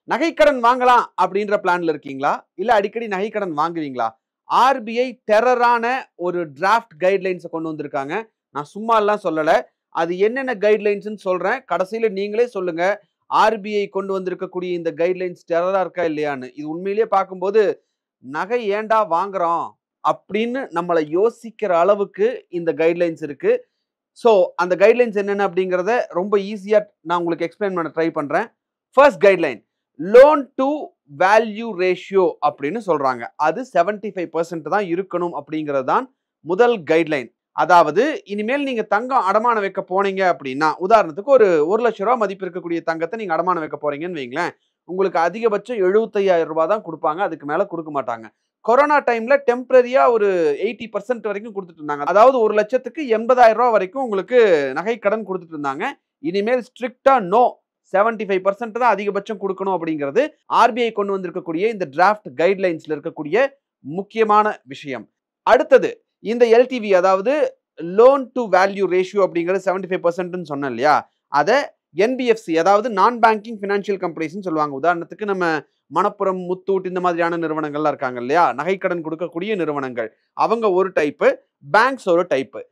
நகைக்கடன் வாங்கலாம் அப்படின்ற பிளான்ல இருக்கீங்களா? இல்ல அடிக்கடி நகைக்கடன் வாங்குவீங்களா? ஆர்பிஐ டெரரான ஒரு டிராஃப்ட் கைட்லைன்ஸ கொண்டு வந்திருக்காங்க. நான் சும்மாலாம் சொல்லல. அது என்னென்ன கைட்லைன்ஸ்ன்னு சொல்றேன். கடைசியில நீங்களே சொல்லுங்க. ஆர்பிஐ கொண்டு வந்திருக்கக்கூடிய இந்த கைட்லைன்ஸ் டெரரா இருக்கா இல்லையான்னு. இது உண்மையிலேயே பார்க்கும்போது, நகை ஏன்டா வாங்குறோம்? அப்படின்னு நம்மள யோசிக்கிற அளவுக்கு இந்த கைட்லைன்ஸ் இருக்கு. ஸோ, அந்த கைட்லைன்ஸ் என்னென்ன அப்படிங்கிறத ரொம்ப ஈஸியா நான் உங்களுக்கு எக்ஸ்பிளைன் பண்ண ட்ரை பண்றேன். First guideline loan to value ratio அப்படின்னு சொல்றாங்க. அது 75% தான் இருக்கணும் அப்படிங்கிறது தான் முதல் கைட்லைன். அதாவது இனிமேல் நீங்க தங்கம் அடமானம் வைக்க போனீங்க அப்படின்னா, உதாரணத்துக்கு ஒரு ரூ. 1,00,000 மதிப்பு இருக்கக்கூடிய தங்கத்தை நீங்க அடமானம் வைக்க போறீங்கன்னு வைங்களேன். உங்களுக்கு அதிகபட்சம் ரூ. 75,000 தான் குடுப்பாங்க. அதுக்கு மேல குடுக்க மாட்டாங்க. கொரோனா டைம்ல டெம்பரரியா ஒரு 80% வரைக்கும் குடுத்துட்டு இருந்தாங்க. அதாவது 1,00,000க்கு ரூ. 80,000 வரைக்கும் உங்களுக்கு நகை கடன் குடுத்துட்டு இருந்தாங்க. இனிமேல் ஸ்ட்ரிக்ட்டா நோ. 75% தான் அதிகபட்சம் குடுக்கணும் அப்படிங்கிறது ஆர்பிஐ கொண்டு வந்திருக்கக்கூடிய இந்த டிராஃப்ட் கைட்லைன்ஸ்ல இருக்கக்கூடிய முக்கியமான விஷயம். அடுத்தது இந்த எல்டிவி அதாவது லோன் டு வேல்யூ ரேஷியோ அப்படிங்கிறது 75%ன்னு சொன்னேன் இல்லையா? அத என்பிஎஃப்சி அதாவது நான் பேங்கிங் ஃபினான்ஷியல் கம்பெனிஸ்ன்னு சொல்லுவாங்க. உதாரணத்துக்கு நம்ம மணப்புரம், முத்தூட் இந்த மாதிரியான நிறுவனங்கள்லாம் இருக்காங்க இல்லையா? நகைக்கடன் கொடுக்கக்கூடிய நிறுவனங்கள். அவங்க ஒரு டைப்பு, பேங்க்ஸ் ஒரு டைப்பு.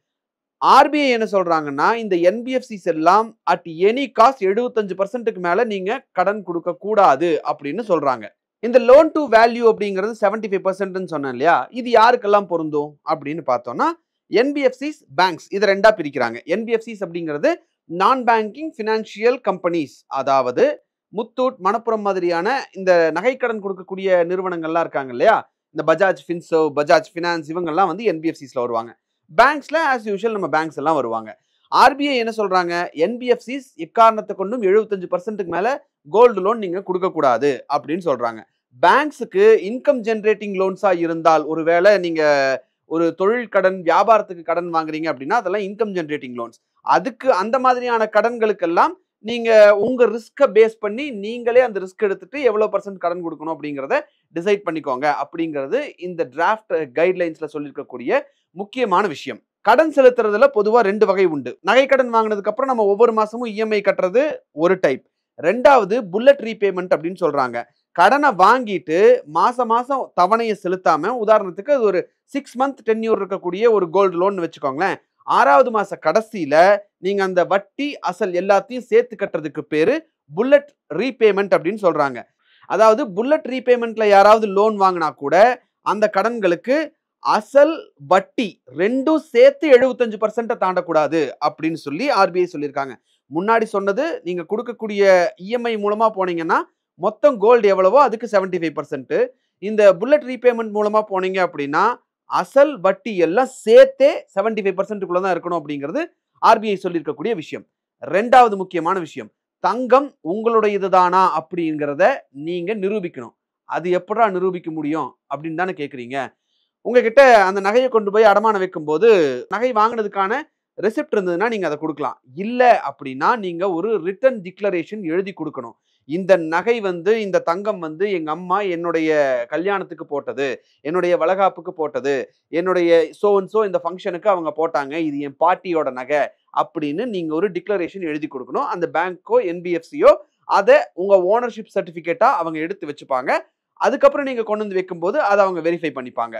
ஆர்பிஐ என்ன சொல்றாங்கன்னா, இந்த என்பிஎஃப்சிஸ் எல்லாம் அட் எனி காஸ்ட் 75%க்கு மேல நீங்க கடன் கொடுக்க கூடாது அப்படின்னு சொல்றாங்க. இந்த லோன் டு வேல்யூ அப்படிங்கிறது 75%ன்னு சொன்னேன் இல்லையா? இது யாருக்கெல்லாம் பொருந்தும் அப்படின்னு பார்த்தோம்னா, என்பிஎஃப்சிஸ், பேங்க்ஸ் இத 2ஆ பிரிக்கிறாங்க. என்பிஎஃப்சிஸ் அப்படிங்கிறது நான் பேங்கிங் ஃபினான்ஷியல் கம்பெனிஸ். அதாவது முத்தூட், மணப்புரம் மாதிரியான இந்த நகைக்கடன் கொடுக்கக்கூடிய நிறுவனங்கள்லாம் இருக்காங்க இல்லையா? இந்த பஜாஜ் ஃபின்சர்வ், பஜாஜ் ஃபினான்ஸ் இவங்கெல்லாம் வந்து என்பிஎஃப்சிஸ்ல வருவாங்க. பேங்க்ஸ்ல ஆஸ் யூசுவல் நம்ம பேங்க்ஸ் எல்லாம் வருவாங்க. ஆர்பிஐ என்ன சொல்றாங்க? என்பிஎஃப்சிஸ் எக்காரணத்தை கொண்டும் 75%க்கு மேல கோல்டு லோன் நீங்க கொடுக்க கூடாது அப்படின்னு சொல்றாங்க. பேங்க்ஸுக்கு இன்கம் ஜெனரேட்டிங் லோன்ஸா இருந்தால், ஒருவேளை நீங்க ஒரு தொழில் கடன், வியாபாரத்துக்கு கடன் வாங்குறீங்க அப்படின்னா அதெல்லாம் இன்கம் ஜெனரேட்டிங் லோன்ஸ். அதுக்கு அந்த மாதிரியான கடன்களுக்கெல்லாம் நீங்க உங்க ரிஸ்க பேஸ் பண்ணி நீங்களே அந்த ரிஸ்க் எடுத்துட்டு எவ்வளவு % கடன் கொடுக்கணும் அப்படிங்கிறத டிசைட் பண்ணிக்கோங்க அப்படிங்கிறது இந்த டிராஃப்ட் கைட்லைன்ஸ்ல சொல்லியிருக்கக்கூடிய முக்கியமான விஷயம். கடன் செலுத்துறதுல பொதுவா 2 வகை உண்டு. நகைக்கடன் வாங்கினதுக்கு அப்புறம் நம்ம ஒவ்வொரு மாசமும் இஎம்ஐ கட்டுறது ஒரு டைப். 2வது புல்லட் ரீபேமெண்ட் அப்படின்னு சொல்றாங்க. கடனை வாங்கிட்டு மாசம் மாசம் தவணையை செலுத்தாம, உதாரணத்துக்கு அது ஒரு 6 மந்த் டென்யூர் இருக்கக்கூடிய ஒரு கோல்டு லோன் வச்சுக்கோங்களேன். 6வது மாச கடைசியில நீங்க அந்த வட்டி, அசல் எல்லாத்தையும் சேர்த்து கட்டுறதுக்கு பேரு புல்லட் ரீபேமெண்ட் அப்படின்னு சொல்றாங்க. அதாவது புல்லட் ரீபேமெண்ட்ல யாராவது லோன் வாங்கினா கூட அந்த கடன்களுக்கு அசல், வட்டி 2ம் சேர்த்து 75% தாண்டக்கூடாது அப்படின்னு சொல்லி ஆர்பிஐ சொல்லியிருக்காங்க. முன்னாடி சொன்னது நீங்க கொடுக்கக்கூடிய இஎம்ஐ மூலமா போனீங்கன்னா மொத்தம் கோல்டு எவ்வளவோ அதுக்கு 75%. இந்த புல்லட் ரீபேமெண்ட் மூலமா போனீங்க அப்படின்னா அசல், வட்டி எல்லாம் சேர்த்தே 75%க்குள்ள தான் இருக்கணும் அப்படிங்கிறது ஆர்பிஐ சொல்லியிருக்கக்கூடிய விஷயம். 2வது முக்கியமான விஷயம், தங்கம் உங்களுடையதுதானா அப்படிங்கிறத நீங்க நிரூபிக்கணும். அது எப்படிடா நிரூபிக்க முடியும் அப்படின்னு தானே கேட்குறீங்க. உங்ககிட்ட அந்த நகையை கொண்டு போய் அடமானம் வைக்கும்போது நகை வாங்கினதுக்கான ரெசிப்ட் இருந்ததுன்னா நீங்க அதை கொடுக்கலாம். இல்ல அப்படின்னா நீங்க ஒரு ரிட்டன் டிக்ளரேஷன் எழுதி கொடுக்கணும். இந்த நகை வந்து, இந்த தங்கம் வந்து எங்க அம்மா என்னுடைய கல்யாணத்துக்கு போட்டது, என்னுடைய வளகாப்புக்கு போட்டது, என்னுடைய சோ அண்ட் சோ இந்த ஃபங்க்ஷனுக்கு அவங்க போட்டாங்க, இது என் பாட்டியோட நகை அப்படின்னு நீங்க ஒரு டிக்ளரேஷன் எழுதி கொடுக்கணும். அந்த பேங்கோ என்பிஎஃப்சியோ அதை உங்க ஓனர்ஷிப் சர்டிபிகேட்டா அவங்க எடுத்து வச்சுப்பாங்க. அதுக்கப்புறம் நீங்க கொண்டு வந்து வைக்கும்போது அதை அவங்க வெரிஃபை பண்ணிப்பாங்க.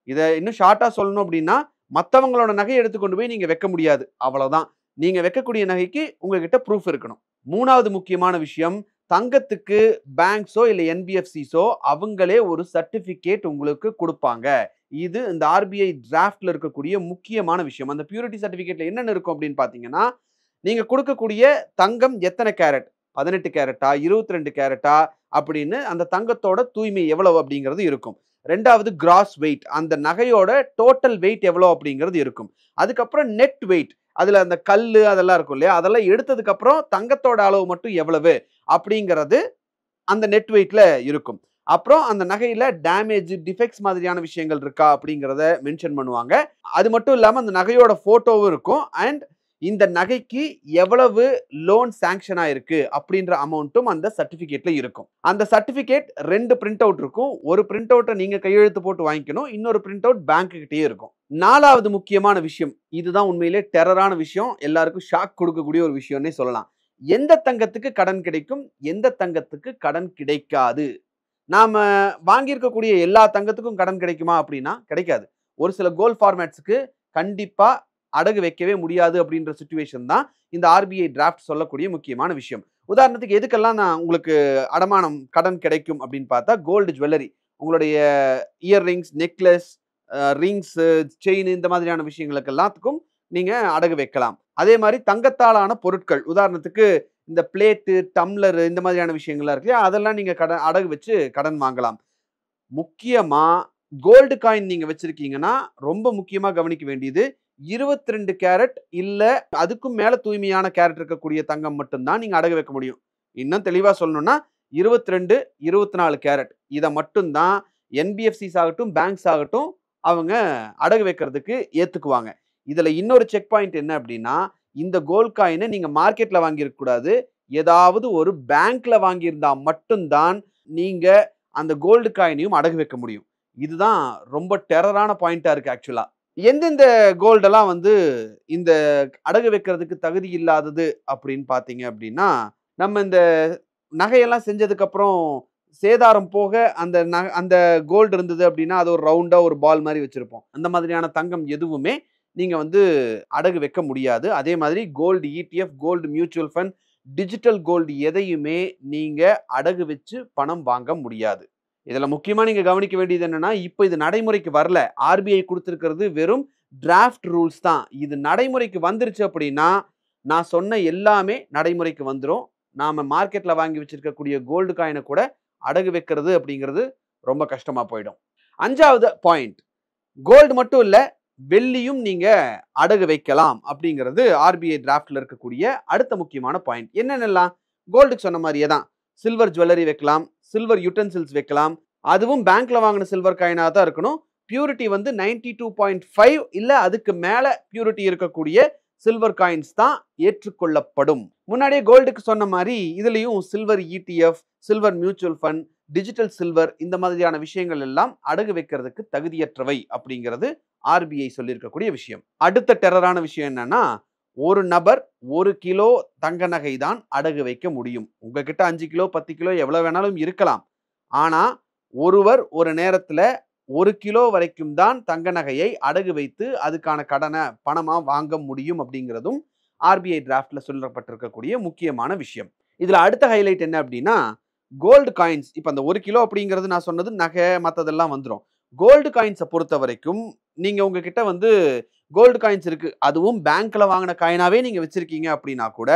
இதை இன்னும் ஷார்ட்டா சொல்லணும் அப்படின்னா, மற்றவங்களோட நகையை எடுத்து கொண்டு போய் நீங்க வைக்க முடியாது. அவ்வளவுதான். நீங்க வைக்கக்கூடிய நகைக்கு உங்ககிட்ட ப்ரூஃப் இருக்கணும். 3வது முக்கியமான விஷயம், தங்கத்துக்கு பேங்க்ஸோ இல்ல என்பிஎஃப்சிஸோ அவங்களே ஒரு சர்டிபிகேட் உங்களுக்கு கொடுப்பாங்க. இது இந்த ஆர்பிஐ டிராஃப்ட்ல இருக்கக்கூடிய முக்கியமான விஷயம். அந்த பியூரிட்டி சர்டிபிகேட்ல என்னென்ன இருக்கும் அப்படின்னு பாத்தீங்கன்னா, நீங்க கொடுக்கக்கூடிய தங்கம் எத்தனை கேரட், 18 கேரட்டா, 22 கேரட்டா அப்படின்னு அந்த தங்கத்தோட தூய்மை எவ்வளவு அப்படிங்கிறது இருக்கும். 2வது கிராஸ் வெயிட், அந்த நகையோட டோட்டல் வெயிட் எவ்வளவு அப்படிங்கிறது இருக்கும். அதுக்கப்புறம் நெட் வெயிட், அதுல அந்த கல்லு அதெல்லாம் இருக்கும் இல்லையா, அதெல்லாம் எடுத்ததுக்கு அப்புறம் தங்கத்தோட அளவு மட்டும் எவ்வளவு அப்படிங்கிறது அந்த நெட் வெயிட்ல இருக்கும். அப்புறம் அந்த நகையில டேமேஜ், டிஃபெக்ட்ஸ் மாதிரியான விஷயங்கள் இருக்கா அப்படிங்கிறத மென்ஷன் பண்ணுவாங்க. அது மட்டும் இல்லாம அந்த நகையோட போட்டோவும் இருக்கும். அண்ட் இந்த நகைக்கு எவ்வளவு லோன் சாங்ஷன் ஆயிருக்கு அப்படின்ற அமௌண்ட்டும் அந்த சர்டிபிகேட்ல இருக்கும். அந்த சர்டிபிகேட் 2 பிரிண்ட் அவுட் இருக்கும். ஒரு பிரிண்ட் அவுட்டை நீங்க கையெழுத்து போட்டு வாங்கிக்கணும். இன்னொரு பிரிண்ட் அவுட் பேங்க் கிட்டயே இருக்கும். 4வது முக்கியமான விஷயம், இதுதான் உண்மையிலே டெரரான விஷயம், எல்லாருக்கும் ஷாக் கொடுக்கக்கூடிய ஒரு விஷயம்னே சொல்லலாம். எந்த தங்கத்துக்கு கடன் கிடைக்கும், எந்த தங்கத்துக்கு கடன் கிடைக்காது. நாம வாங்கியிருக்கக்கூடிய எல்லா தங்கத்துக்கும் கடன் கிடைக்குமா அப்படின்னா கிடைக்காது. ஒரு சில கோல்ட் ஃபார்மேட்ஸ்க்கு கண்டிப்பா அடகு வைக்கவே முடியாது அப்படின்ற சிச்சுவேஷன் தான் இந்த ஆர்பிஐ டிராஃப்ட் சொல்லக்கூடிய முக்கியமான விஷயம். உதாரணத்துக்கு எதுக்கெல்லாம் நான் உங்களுக்கு அடமானம் கடன் கிடைக்கும் அப்படின்னு பார்த்தா, கோல்டு ஜுவல்லரி, உங்களுடைய year rings, necklace, rings, chain இந்த மாதிரியான விஷயங்களுக்கு எல்லாத்துக்கும் நீங்க அடகு வைக்கலாம். அதே மாதிரி தங்கத்தாலான பொருட்கள், உதாரணத்துக்கு இந்த பிளேட்டு, டம்ளர் இந்த மாதிரியான விஷயங்கள்லாம் இருக்கு இல்லையா, அதெல்லாம் நீங்க அடகு வச்சு கடன் வாங்கலாம். முக்கியமா கோல்டு காயின் நீங்க வச்சிருக்கீங்கன்னா ரொம்ப முக்கியமா கவனிக்க வேண்டியது 22 கேரட் இல்ல அதுக்கும் மேல தூய்மையான கேரட் இருக்கக்கூடிய தங்கம் மட்டும்தான் நீங்க அடகு வைக்க முடியும். இன்னும் தெளிவா சொல்லணும்னா 22, 24 கேரட் இதை மட்டும்தான் என்பிஎஃப்சிஸ் ஆகட்டும், பேங்க்ஸ் ஆகட்டும் அவங்க அடகு வைக்கிறதுக்கு ஏத்துக்குவாங்க. இதுல இன்னொரு செக் பாயிண்ட் என்ன அப்படின்னா, இந்த கோல்ட் காயினை நீங்க மார்க்கெட்ல வாங்கியிருக்க கூடாது. ஏதாவது ஒரு பேங்க்ல வாங்கியிருந்தா மட்டும்தான் நீங்க அந்த கோல்டு காயினையும் அடகு வைக்க முடியும். இதுதான் ரொம்ப டெரரான பாயிண்டா இருக்கு ஆக்சுவலா. எந்தெந்த கோல்டெல்லாம் வந்து இந்த அடகு வைக்கிறதுக்கு தகுதி இல்லாதது அப்படின்னு பார்த்தீங்க அப்படின்னா, நம்ம இந்த நகையெல்லாம் செஞ்சதுக்கு அப்புறம் சேதாரம் போக அந்த கோல்டு இருந்தது அப்படின்னா, அது ஒரு ரவுண்டா ஒரு பால் மாதிரி வச்சிருப்போம். அந்த மாதிரியான தங்கம் எதுவுமே நீங்க வந்து அடகு வைக்க முடியாது. அதே மாதிரி gold ETF, gold mutual fund, digital gold எதையுமே நீங்க அடகு வச்சு பணம் வாங்க முடியாது. இதுல முக்கியமா நீங்க கவனிக்க வேண்டியது என்னன்னா, இப்போ இது நடைமுறைக்கு வரல. ஆர்பிஐ கொடுத்திருக்கிறது வெறும் டிராஃப்ட் ரூல்ஸ் தான். இது நடைமுறைக்கு வந்துருச்சு அப்படின்னா, நான் சொன்ன எல்லாமே நடைமுறைக்கு வந்துரும். நாம மார்க்கெட்ல வாங்கி வச்சிருக்கக்கூடிய கோல்டு காயினை கூட அடகு வைக்கிறது அப்படிங்கிறது ரொம்ப கஷ்டமா போயிடும். 5வது பாயிண்ட், கோல்டு மட்டும் இல்ல, வெள்ளியும் நீங்க அடகு வைக்கலாம் அப்படிங்கிறது ஆர்பிஐ டிராஃப்ட்ல இருக்கக்கூடிய அடுத்த முக்கியமான பாயிண்ட். என்னென்னலாம்? கோல்டுக்கு சொன்ன மாதிரியே தான். சில்வர் ஜுவல்லரி வைக்கலாம், சில்வர் யூட்டன்சில்ஸ் வைக்கலாம். அதுவும் பேங்க்ல வாங்கின சில்வர் காயினா தான் இருக்கணும். பியூரிட்டி வந்து 92.5 இல்ல அதுக்கு மேல பியூரிட்டி இருக்கக்கூடிய சில்வர் காயின்ஸ் தான் ஏற்றுக்கொள்ளப்படும். முன்னாடியே கோல்டுக்கு சொன்ன மாதிரி இதுலயும் silver ETF, silver mutual fund, digital silver இந்த மாதிரியான விஷயங்கள் எல்லாம் அடகு வைக்கிறதுக்கு தகுதியற்றவை அப்படிங்கிறது ஆர்பிஐ சொல்லியிருக்கக்கூடிய விஷயம். அடுத்த டெரரான விஷயம் என்னன்னா, ஒரு நபர் 1 கிலோ தங்க நகை தான் அடகு வைக்க முடியும். உங்ககிட்ட 5 கிலோ 10 கிலோ எவ்வளவு வேணாலும் இருக்கலாம். ஆனா ஒருவர் ஒரு நேரத்துல 1 கிலோ வரைக்கும் தான் தங்க நகையை அடகு வைத்து அதுக்கான கடனை பணமா வாங்க முடியும் அப்படிங்கிறதும் ஆர்பிஐ டிராஃப்ட்ல சொல்லப்பட்டிருக்கக்கூடிய முக்கியமான விஷயம். இதுல அடுத்த ஹைலைட் என்ன அப்படின்னா, கோல்டு காயின்ஸ். இப்ப அந்த 1 கிலோ அப்படிங்கிறது நான் சொன்னது நகை மத்ததெல்லாம் வந்துடும். கோல்டு காயின்ஸை பொறுத்த வரைக்கும் நீங்க உங்ககிட்ட வந்து கோல்டு காயின்ஸ் இருக்கு, அதுவும் பேங்க்ல வாங்கின காயினாவே நீங்க வச்சிருக்கீங்க அப்படின்னா கூட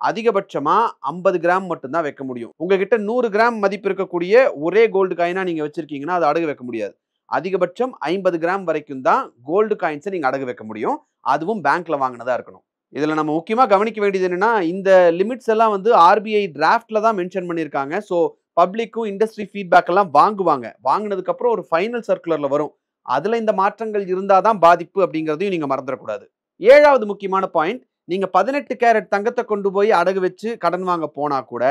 அதிகபட்சமா 50 கிராம் மட்டும்தான் வைக்க முடியும். உங்ககிட்ட 100 கிராம் மதிப்பு இருக்கக்கூடிய ஒரே கோல்டு காயினா நீங்க வச்சிருக்கீங்கன்னா அது அடகு வைக்க முடியாது. அதிகபட்சம் 50 கிராம் வரைக்கும் தான் கோல்டு காயின்ஸை நீங்க அடகு வைக்க முடியும். அதுவும் பேங்க்ல வாங்கினதா இருக்கணும். இதுல நம்ம முக்கியமா கவனிக்க வேண்டியது என்னன்னா, இந்த லிமிட்ஸ் எல்லாம் வந்து ஆர்பிஐ டிராஃப்ட்ல தான் மென்ஷன் பண்ணியிருக்காங்க. ஸோ பப்ளிக்கும் இண்டஸ்ட்ரி ஃபீட்பேக் எல்லாம் வாங்குவாங்க. வாங்கினதுக்கு அப்புறம் ஒரு ஃபைனல் சர்க்குலர்ல வரும். அதுல இந்த மாற்றங்கள் இருந்தாதான் பாதிப்பு அப்படிங்கிறதையும் நீங்க மறந்துடக்கூடாது. 7வது முக்கியமான பாயிண்ட், நீங்க 18 கேரட் தங்கத்தை கொண்டு போய் அடகு வச்சு கடன் வாங்க போனா கூட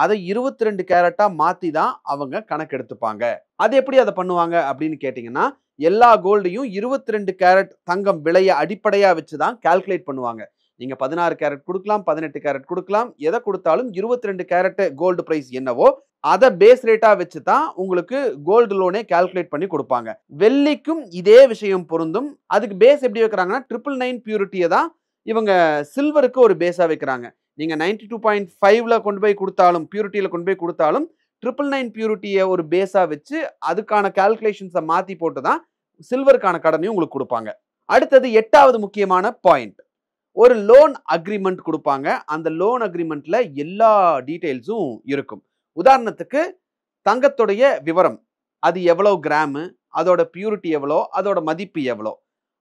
அதை 22 கேரட்டா மாத்தி தான் அவங்க கணக்கு எடுத்துப்பாங்க. அது எப்படி அதை பண்ணுவாங்க அப்படின்னு கேட்டீங்கன்னா, எல்லா கோல்டையும் 22 கேரட் தங்கம் விலையை அடிப்படையா வச்சு தான் கால்குலேட் பண்ணுவாங்க. நீங்க 16 கேரட் கொடுக்கலாம், 18 கேரட் கொடுக்கலாம், எதை கொடுத்தாலும் 22 கேரட் கோல்டு பிரைஸ் என்னவோ அதை பேஸ் ரேட்டா வச்சு தான் உங்களுக்கு கோல்டு லோனே கால்குலேட் பண்ணி கொடுப்பாங்க. வெள்ளிக்கும் இதே விஷயம் பொருந்தும். அதுக்கு பேஸ் எப்படி வைக்கிறாங்கன்னா, 999 பியூரிட்டியை தான் இவங்க சில்வருக்கு ஒரு பேஸா வைக்கிறாங்க. நீங்க 92.5ல கொண்டு போய் கொடுத்தாலும், பியூரிட்டியில கொண்டு போய் கொடுத்தாலும் 999 பியூரிட்டியை ஒரு பேஸா வச்சு அதுக்கான கால்குலேஷன்ஸை மாத்தி போட்டு தான் சில்வருக்கான கடனையும் உங்களுக்கு கொடுப்பாங்க. அடுத்தது 8வது முக்கியமான பாயிண்ட், ஒரு லோன் அக்ரிமெண்ட் கொடுப்பாங்க. அந்த லோன் அக்ரிமெண்ட்ல எல்லா டீடைல்ஸும் இருக்கும். உதாரணத்துக்கு தங்கத்துடைய விவரம், அது எவ்வளவு கிராம், அதோட பியூரிட்டி எவ்வளோ, அதோட மதிப்பு எவ்வளோ,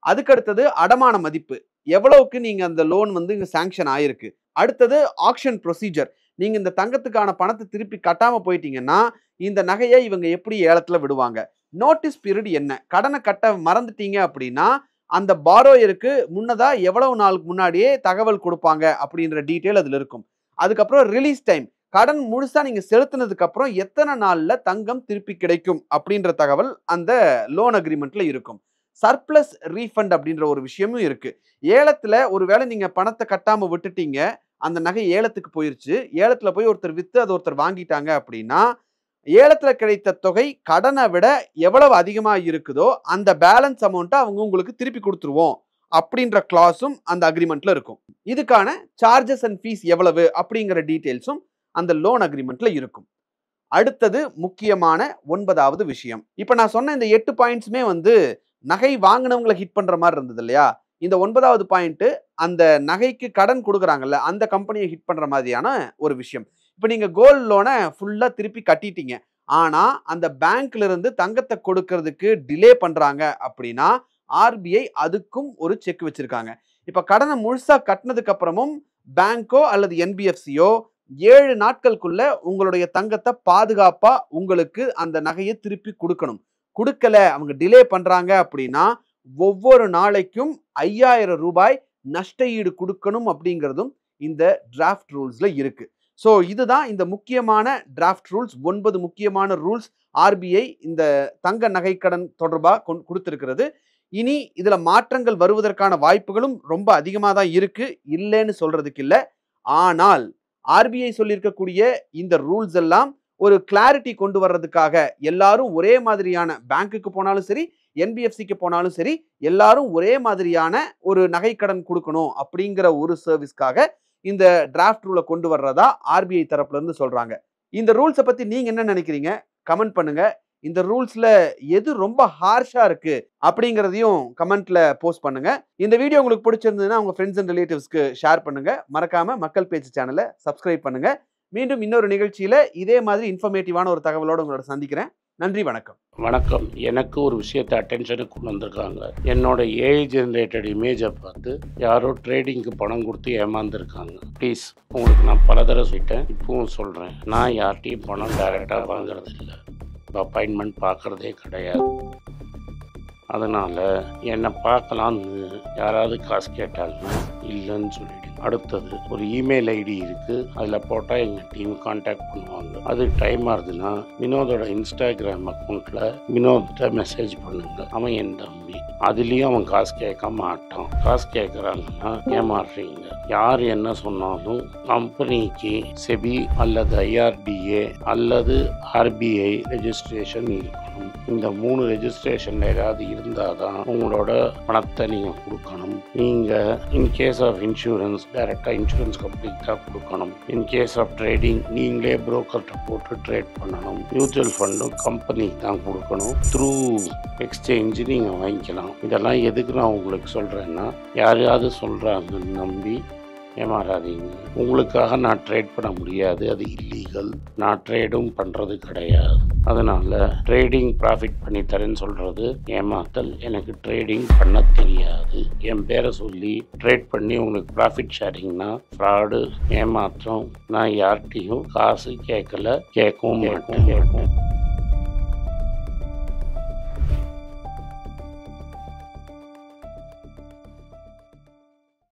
அதுக்கடுத்தது அடமான மதிப்பு எவ்வளவுக்கு நீங்க அந்த லோன் வந்து இங்க சாங்ஷன் ஆயிருக்கு. அடுத்தது ஆக்ஷன் ப்ரொசீஜர், நீங்க இந்த தங்கத்துக்கான பணத்தை திருப்பி கட்டாம போயிட்டீங்கன்னா இந்த நகையை இவங்க எப்படி ஏலத்துல விடுவாங்க. நோட்டீஸ் பீரியட் என்ன, கடனை கட்ட மறந்துட்டீங்க அப்படின்னா அந்த பாரோயருக்கு முன்னதா எவ்வளவு நாளுக்கு முன்னாடியே தகவல் கொடுப்பாங்க அப்படின்ற டீட்டெயில் அதுல இருக்கும். அதுக்கப்புறம் ரிலீஸ் டைம், கடன் முழுசா நீங்க செலுத்தினதுக்கு அப்புறம் எத்தனை நாள்ல தங்கம் திருப்பி கிடைக்கும் அப்படின்ற தகவல் அந்த லோன் அக்ரிமெண்ட்ல இருக்கும். சர்ப்ளஸ் ரீஃபண்ட் அப்படின்ற ஒரு விஷயமும் இருக்கு. ஏலத்துல ஒருவேளை நீங்க பணத்தை கட்டாம விட்டுட்டீங்க, அந்த நகை ஏலத்துக்கு போயிருச்சு, ஏலத்துல போய் ஒருத்தர் வித்து அதை ஒருத்தர் வாங்கிட்டாங்க அப்படின்னா, ஏலத்துல கிடைத்த தொகை கடனை விட எவ்வளவு அதிகமா இருக்குதோ அந்த பேலன்ஸ் அமௌண்ட்டை அவங்க உங்களுக்கு திருப்பி கொடுத்துருவோம் அப்படின்ற கிளாஸும் அந்த அக்ரிமெண்ட்ல இருக்கும். இதுக்கான சார்ஜஸ் அண்ட் ஃபீஸ் எவ்வளவு அப்படிங்கிற டீடைல்ஸும் அந்த லோன் அக்ரிமெண்ட்ல இருக்கும். அடுத்தது முக்கியமான 9வது விஷயம். இப்ப நான் சொன்ன இந்த 8 பாயிண்ட்ஸுமே நகை வாங்கினவங்களை ஹிட் பண்ற மாதிரி இருந்தது இல்லையா? இந்த 9வது பாயிண்ட் அந்த நகைக்கு கடன் கொடுக்குறாங்கல்ல அந்த கம்பெனியை ஹிட் பண்ற மாதிரியான ஒரு விஷயம். இப்ப நீங்க கோல்ட் லோனை ஃபுல்லா திருப்பி கட்டிட்டீங்க, ஆனா அந்த பேங்க்ல இருந்து தங்கத்தை கொடுக்கறதுக்கு டிலே பண்றாங்க அப்படின்னா ஆர்பிஐ அதுக்கும் ஒரு செக் வச்சிருக்காங்க. இப்ப கடனை முழுசா கட்டினதுக்கு அப்புறமும் பேங்கோ அல்லது என்பிஎஃப்சியோ 7 நாட்களுக்குள்ள உங்களுடைய தங்கத்தை பாதுகாப்பா உங்களுக்கு அந்த நகையை திருப்பி கொடுக்கணும். கொடுக்கல, அவங்க டிலே பண்றாங்க அப்படின்னா ஒவ்வொரு நாளைக்கும் 5000 ரூபாய் நஷ்ட ஈடு கொடுக்கணும் அப்படிங்கிறதும் இந்த டிராஃப்ட் ரூல்ஸ்ல இருக்கு. ஸோ இதுதான் இந்த முக்கியமான டிராஃப்ட் ரூல்ஸ். 9 முக்கியமான ரூல்ஸ் ஆர்பிஐ இந்த தங்க நகைக்கடன் தொடர்பாக கொடுத்திருக்கிறது. இனி இதுல மாற்றங்கள் வருவதற்கான வாய்ப்புகளும் ரொம்ப அதிகமாக தான் இருக்கு, இல்லைன்னு சொல்றதுக்கு இல்லை. ஆனால் ஆர்பிஐ சொல்லியிருக்கக்கூடிய இந்த ரூல்ஸ் எல்லாம் ஒரு கிளாரிட்டி கொண்டு வர்றதுக்காக, எல்லாரும் ஒரே மாதிரியான பேங்க்குக்கு போனாலும் சரி, என்பிஎஃப்சிக்கு போனாலும் சரி, எல்லாரும் ஒரே மாதிரியான ஒரு நகைக்கடன் கொடுக்கணும் அப்படிங்கிற ஒரு சர்வீஸ்க்காக இந்த டிராஃப்ட் ரூலை கொண்டு வர்றதா ஆர்பிஐ தரப்புல இருந்து சொல்றாங்க. இந்த ரூல்ஸை பத்தி நீங்க என்ன நினைக்கிறீங்க? கமெண்ட் பண்ணுங்க. இந்த ரூல்ஸ்ல எது ரொம்ப ஹார்ஷா இருக்கு அப்படிங்கிறதையும் கமெண்ட்ல போஸ்ட் பண்ணுங்க. இந்த வீடியோ உங்களுக்கு பிடிச்சிருந்ததுன்னா உங்க ஃப்ரெண்ட்ஸ் அண்ட் ரிலேட்டிவ்ஸ்க்கு ஷேர் பண்ணுங்க. மறக்காம மக்கள் பேச்சு சேனலை சப்ஸ்கிரைப் பண்ணுங்க. மீண்டும் இன்னொரு நிகழ்ச்சியில இதே மாதிரி இன்ஃபர்மேட்டிவான ஒரு தகவலோடு உங்களோட சந்திக்கிறேன். நன்றி, வணக்கம். வணக்கம். எனக்கு ஒரு விஷயத்தை அட்டென்ஷனுக்கு கொண்டு வந்திருக்காங்க. என்னோட ஏஐ ஜென்ரேட்டட் இமேஜை பார்த்து யாரோ ட்ரேடிங்க்கு பணம் கொடுத்து ஏமாந்துருக்காங்க. ப்ளீஸ், உங்களுக்கு நான் பல தடவை சொல்லிட்டேன், இப்பவும் சொல்கிறேன், நான் யார்கிட்டையும் பணம் டைரெக்டாக வாங்குறது இல்லை, அப்பாயின்மெண்ட் பார்க்குறதே கிடையாது. அதனால் என்னை பார்க்கலான்னு யாராவது காசு கேட்டாங்கன்னா இல்லைன்னு சொல்லிவிடுங்க. அடுத்தது ஒரு இமெயில் ஐடி இருக்குது, அதில் போட்டால் எங்கள் டீம் கான்டாக்ட் பண்ணுவாங்க. அது டைம் ஆகுதுன்னா வினோதோட இன்ஸ்டாகிராம் அக்கௌண்ட்டில் வினோத்திட்ட மெசேஜ் பண்ணுங்க. அவன் என் தம்பி, அதுலேயும் அவன் காசு கேட்க மாட்டான். காசு கேட்குறாங்கன்னா ஏமாறுறீங்க. யார் என்ன சொன்னாலும் கம்பெனிக்கு செபி அல்லது ஐஆர்டிஏ அல்லது ஆர்பிஐ ரெஜிஸ்ட்ரேஷன் இருக்கணும். இந்த 3 ரெஜிஸ்ட்ரேஷன் ஏதாவது இருந்தால் தான் உங்களோட பணத்தை நீங்கள் கொடுக்கணும். நீங்கள் இன்கேஸ் ஆஃப் இன்சூரன்ஸ் டைரெக்டாக இன்சூரன்ஸ் கம்பெனிக்கு கொடுக்கணும். இன்கேஸ் ஆஃப் ட்ரேடிங் நீங்களே புரோக்கர்கிட்ட போட்டு ட்ரேட் பண்ணணும். மியூச்சுவல் ஃபண்டும் கம்பெனிக்கு தான் கொடுக்கணும். த்ரூ எக்ஸ்சேஞ்சு நீங்கள் வாங்கிக்கலாம். இதெல்லாம் எதுக்கு நான் உங்களுக்கு சொல்கிறேன்னா, யாரையாவது சொல்கிறாங்கன்னு நம்பி ஏமாறாதீங்க. உங்களுக்காக நான் ட்ரேட் பண்ண முடியாது, அது இல்லீகல். நான் ட்ரேடும் பண்ணுறது கிடையாது. அதனால் ட்ரேடிங் ப்ராஃபிட் பண்ணி தரேன்னு சொல்கிறது ஏமாத்தல். எனக்கு ட்ரேடிங் பண்ண தெரியாது. என் பேரை சொல்லி ட்ரேட் பண்ணி உங்களுக்கு ப்ராஃபிட் ஷேரிங்னா ஃப்ராடு, ஏமாற்றம். நான் யார்கிட்டையும் காசு கேட்கல, கேட்கவும் மாட்டேன்.